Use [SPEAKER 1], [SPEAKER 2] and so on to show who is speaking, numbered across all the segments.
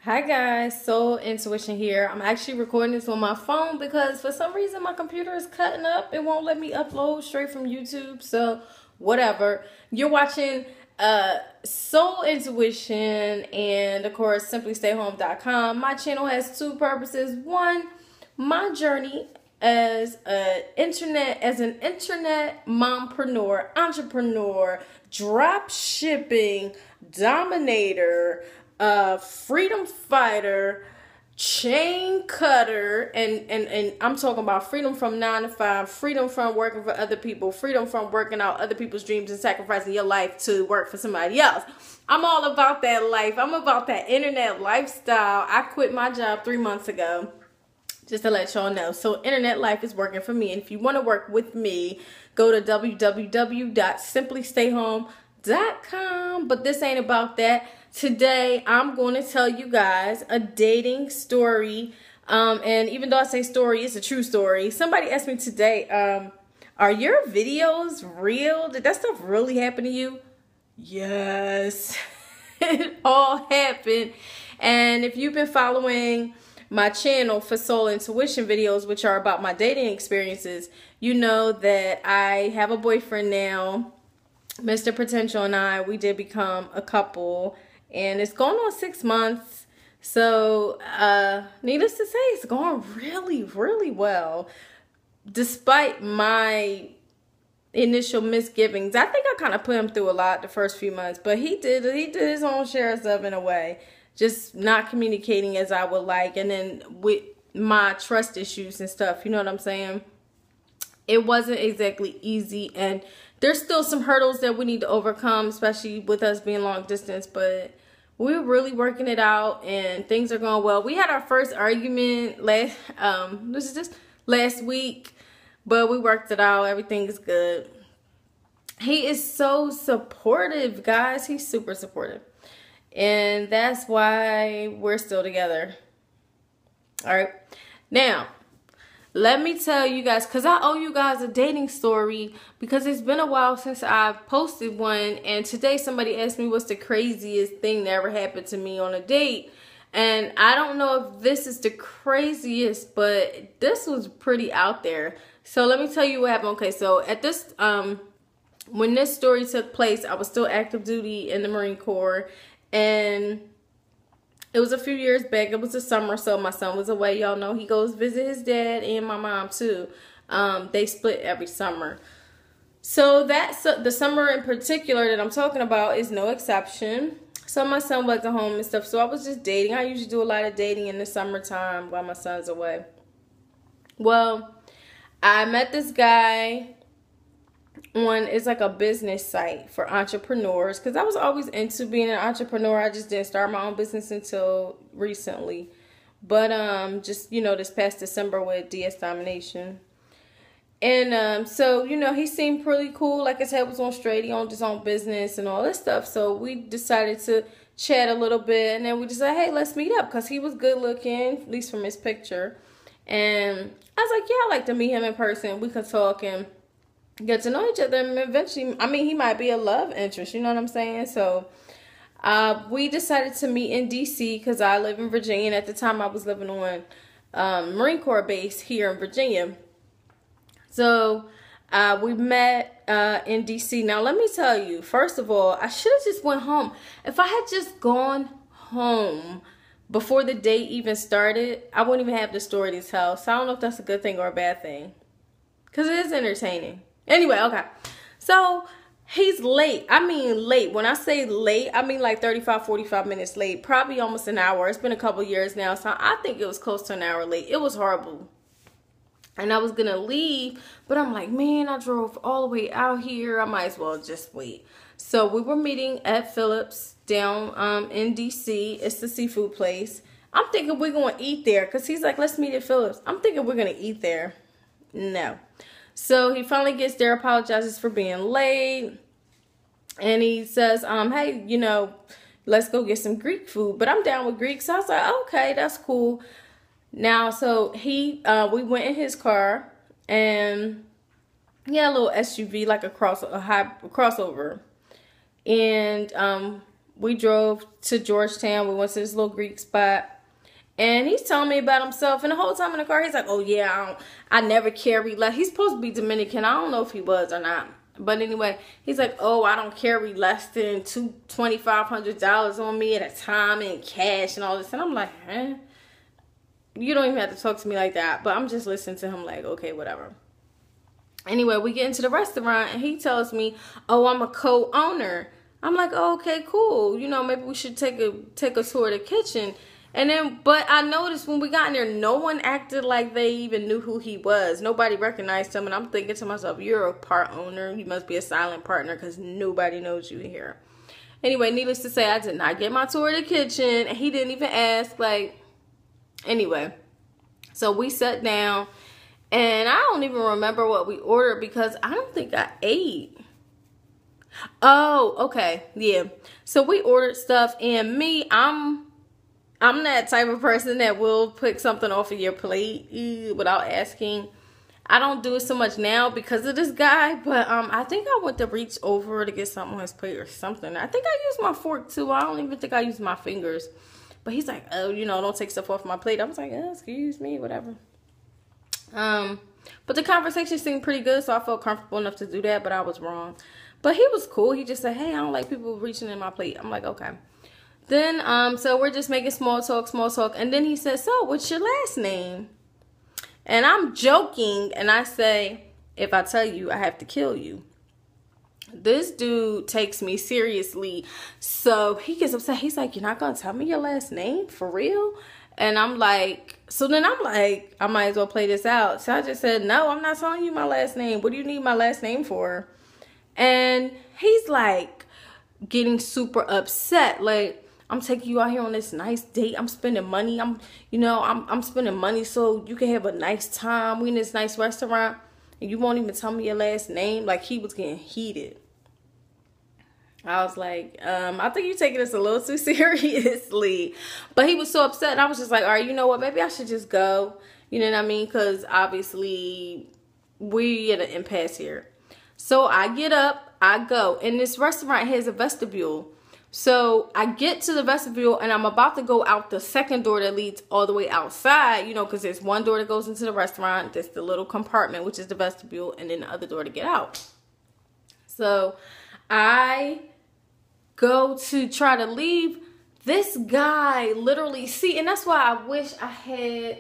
[SPEAKER 1] Hi guys, Soul Intuition here. I'm actually recording this on my phone because for some reason my computer is cutting up. It won't let me upload straight from YouTube, so whatever. You're watching Soul Intuition and of course simplystayhome.com. My channel has two purposes. One, my journey as an internet mompreneur, entrepreneur, drop shipping dominator, freedom fighter, chain cutter, and I'm talking about freedom from 9 to 5, freedom from working for other people, freedom from working out other people's dreams and sacrificing your life to work for somebody else. I'm all about that life. I'm about that internet lifestyle. I quit my job 3 months ago, just to let y'all know. So internet life is working for me. And if you want to work with me, go to www.simplystayhome.com. But this ain't about that. Today, I'm going to tell you guys a dating story. And even though I say story, it's a true story. Somebody asked me today, are your videos real? Did that stuff really happen to you? Yes, it all happened. And if you've been following my channel for Soul Intuition videos, which are about my dating experiences, you know that I have a boyfriend now. Mr. Potential and I, we did become a couple. And it's going on 6 months. So, needless to say, it's going really, really well. Despite my initial misgivings. I think I kind of put him through a lot the first few months. But he did his own share of stuff in a way. Just not communicating as I would like. And then with my trust issues and stuff. You know what I'm saying? It wasn't exactly easy. And there's still some hurdles that we need to overcome. Especially with us being long distance. But we're really working it out and things are going well. We had our first argument last week, but we worked it out. Everything is good. He is so supportive, guys. He's super supportive. And that's why we're still together. All right. Now, let me tell you guys, because I owe you guys a dating story, because it's been a while since I've posted one, and today somebody asked me what's the craziest thing that ever happened to me on a date, and I don't know if this is the craziest, but this was pretty out there. So let me tell you what happened. Okay, so at this, when this story took place, I was still active duty in the Marine Corps, and it was a few years back. It was the summer, so my son was away. Y'all know he goes visit his dad and my mom too. They split every summer. So the summer in particular that I'm talking about is no exception. So my son wasn't home and stuff. So I was just dating. I usually do a lot of dating in the summertime while my son's away. Well, I met this guy on, it's like a business site for entrepreneurs, because I was always into being an entrepreneur. I just didn't start my own business until recently, but just, you know, this past December with DS Domination. And so, you know, he seemed pretty cool. Like I said, was on straight. He owned his own business and all this stuff. So we decided to chat a little bit, and then we just said, hey, let's meet up, because he was good looking, at least from his picture. And I was like, yeah, I'd like to meet him in person. We could talk and get to know each other, and eventually, I mean, he might be a love interest, you know what I'm saying? So we decided to meet in DC, because I live in Virginia, and at the time I was living on Marine Corps base here in Virginia. So we met in DC. Now let me tell you, first of all, I should have just went home. If I had just gone home before the date even started, I wouldn't even have the story to tell. So I don't know if that's a good thing or a bad thing, because it is entertaining. Anyway, okay. So he's late. I mean late. When I say late, I mean like 35, 45 minutes late. Probably almost an hour. It's been a couple years now, so I think it was close to an hour late. It was horrible. And I was going to leave, but I'm like, man, I drove all the way out here. I might as well just wait. So we were meeting at Phillips down in D.C. It's the seafood place. I'm thinking we're going to eat there, because he's like, let's meet at Phillips. I'm thinking we're going to eat there. No. So he finally gets there, apologizes for being late, and he says, hey, you know, let's go get some Greek food. But I'm down with Greek, so I was like, okay, that's cool. Now, so we went in his car, and he had a little SUV, like a crossover, and We drove to Georgetown. We went to this little Greek spot. And he's telling me about himself. And the whole time in the car, he's like, oh, yeah, I never carry less. He's supposed to be Dominican. I don't know if he was or not. But anyway, he's like, oh, I don't carry less than $2,500 on me at a time in cash and all this. And I'm like, huh? You don't even have to talk to me like that. But I'm just listening to him like, okay, whatever. Anyway, we get into the restaurant and he tells me, oh, I'm a co-owner. I'm like, oh, okay, cool. You know, maybe we should take a tour of the kitchen. And then, but I noticed when we got in there, no one acted like they even knew who he was. Nobody recognized him. And I'm thinking to myself, you're a part owner. You must be a silent partner because nobody knows you here. Anyway, needless to say, I did not get my tour of the kitchen. And he didn't even ask. Like, anyway. So we sat down. And I don't even remember what we ordered because I don't think I ate. Oh, okay. Yeah. So we ordered stuff. And me, I'm that type of person that will pick something off of your plate without asking. I don't do it so much now because of this guy, but I think I went to reach over to get something on his plate or something. I think I used my fork too. I don't even think I used my fingers. But he's like, oh, you know, don't take stuff off my plate. I was like, oh, excuse me, whatever. But the conversation seemed pretty good, so I felt comfortable enough to do that, but I was wrong. But he was cool. He just said, hey, I don't like people reaching in my plate. I'm like, okay. Then, so we're just making small talk. And then he says, so what's your last name? And I'm joking. And I say, if I tell you, I have to kill you. This dude takes me seriously. So he gets upset. He's like, you're not going to tell me your last name? For real? And I'm like, so then I'm like, I might as well play this out. So I just said, no, I'm not telling you my last name. What do you need my last name for? And he's like getting super upset. Like, I'm taking you out here on this nice date. I'm spending money. I'm spending money so you can have a nice time. We in this nice restaurant and you won't even tell me your last name. Like, he was getting heated. I was like, I think you're taking this a little too seriously. But he was so upset. And I was just like, all right, you know what? Maybe I should just go. You know what I mean? Because obviously we at an impasse here. So I get up, I go. And this restaurant has a vestibule. So I get to the vestibule and I'm about to go out the second door that leads all the way outside, you know, because there's one door that goes into the restaurant. There's the little compartment, which is the vestibule, and then the other door to get out. So I go to try to leave. This guy literally, see, and that's why I wish I had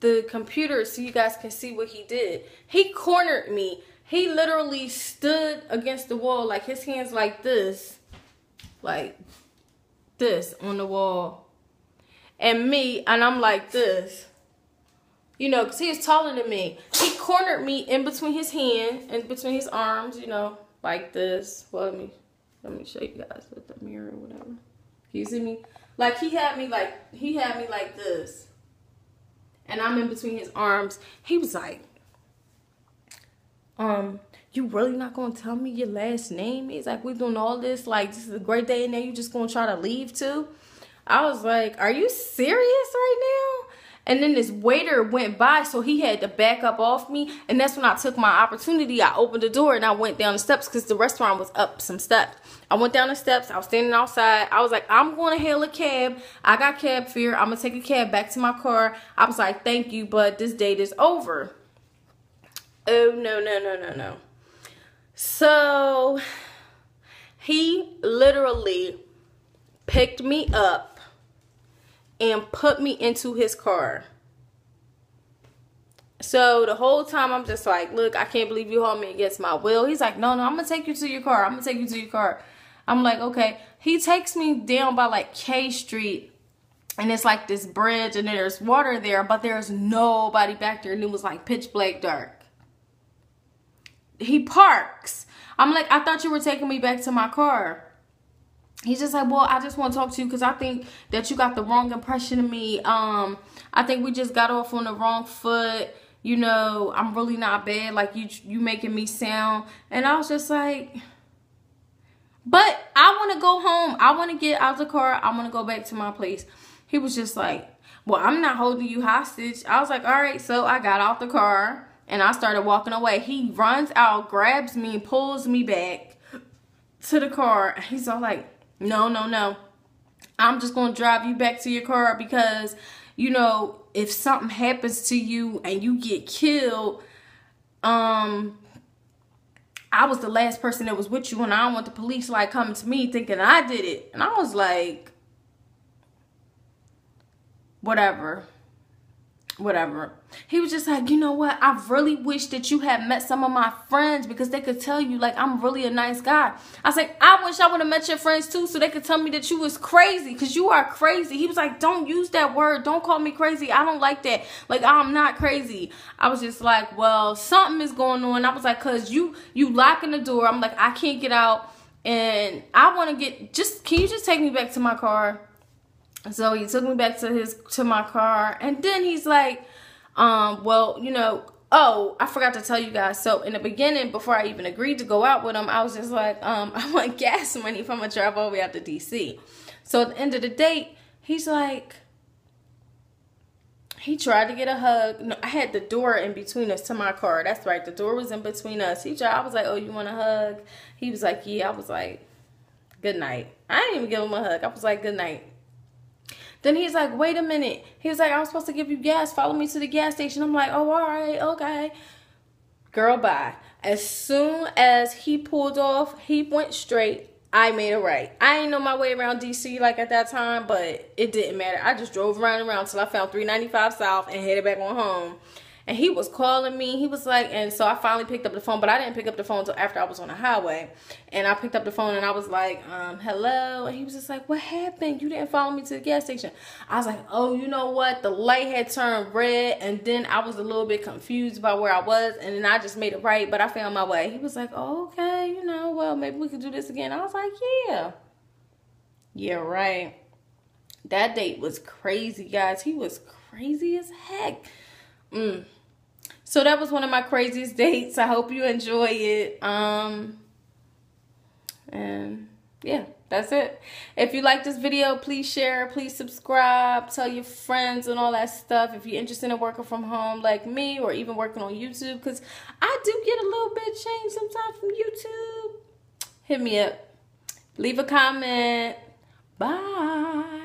[SPEAKER 1] the computer so you guys can see what he did. He cornered me. He literally stood against the wall, like his hands like this. Like this on the wall. And me, and I'm like this. You know, because he was taller than me. He cornered me in between his hand and between his arms, you know, like this. Well, let me show you guys with the mirror or whatever. Can you see me? Like he had me like this. And I'm in between his arms. He was like, you really not gonna tell me your last name? He's like, we're doing all this, like, this is a great day, and then you just gonna try to leave too? I was like, are you serious right now? And then this waiter went by, so he had to back up off me, and that's when I took my opportunity. I opened the door and I went down the steps because the restaurant was up some steps. I went down the steps. I was standing outside. I was like, I'm going to hail a cab. I got cab fear. I'm gonna take a cab back to my car. I was like, thank you, but this date is over. Oh, no. So he literally picked me up and put me into his car. So the whole time I'm just like, look, I can't believe you hold me against my will. He's like, no, I'm going to take you to your car. I'm like, okay. He takes me down by like K Street. And it's like this bridge and there's water there. But there's nobody back there. And it was like pitch black dark. He parks. I'm like, I thought you were taking me back to my car. He's just like, well, I just want to talk to you because I think that you got the wrong impression of me. I think we just got off on the wrong foot. You know, I'm really not bad. Like, you making me sound. And I was just like, but I want to go home. I want to get out the car. I want to go back to my place. He was just like, well, I'm not holding you hostage. I was like, all right. So I got out the car. And I started walking away. He runs out, grabs me, pulls me back to the car. He's all like, No, no, no. I'm just going to drive you back to your car because, you know, if something happens to you and you get killed, I was the last person that was with you, and I don't want the police like coming to me thinking I did it. And I was like, whatever. He was just like, you know what? I really wish that you had met some of my friends because they could tell you, like, I'm really a nice guy. I was like, I wish I would have met your friends too so they could tell me that you was crazy because you are crazy. He was like, don't use that word. Don't call me crazy. I don't like that. Like, I'm not crazy. I was just like, well, something is going on. I was like, because you locking the door. I'm like, I can't get out. And I want to can you just take me back to my car? So he took me back to my car, and then he's like, well, you know, oh, I forgot to tell you guys. So in the beginning, before I even agreed to go out with him, I was just like, I want gas money if I'm gonna drive all the way out to DC. So at the end of the date, he's like, he tried to get a hug. No, I had the door in between us to my car. That's right, the door was in between us. I was like, oh, you want a hug? He was like, yeah. I was like, good night. I didn't even give him a hug. I was like, good night. Then he's like, wait a minute. He was like, I was supposed to give you gas. Follow me to the gas station. I'm like, oh, all right, okay. Girl, bye. As soon as he pulled off, he went straight. I made a right. I ain't know my way around DC like at that time, but it didn't matter. I just drove around until I found 395 South and headed back on home. And he was calling me. He was like, and so I finally picked up the phone, but I didn't pick up the phone until after I was on the highway. And I picked up the phone and I was like, hello. And he was just like, what happened? You didn't follow me to the gas station. I was like, oh, you know what? The light had turned red. And then I was a little bit confused about where I was. And then I just made it right, but I found my way. He was like, oh, okay, you know, well, maybe we could do this again. I was like, yeah. Yeah, right. That date was crazy, guys. He was crazy as heck. So that was one of my craziest dates. I hope you enjoy it. And yeah, that's it. If you like this video, please share, please subscribe, tell your friends and all that stuff. If you're interested in working from home like me or even working on YouTube, because I do get a little bit of change sometimes from YouTube, hit me up. Leave a comment. Bye.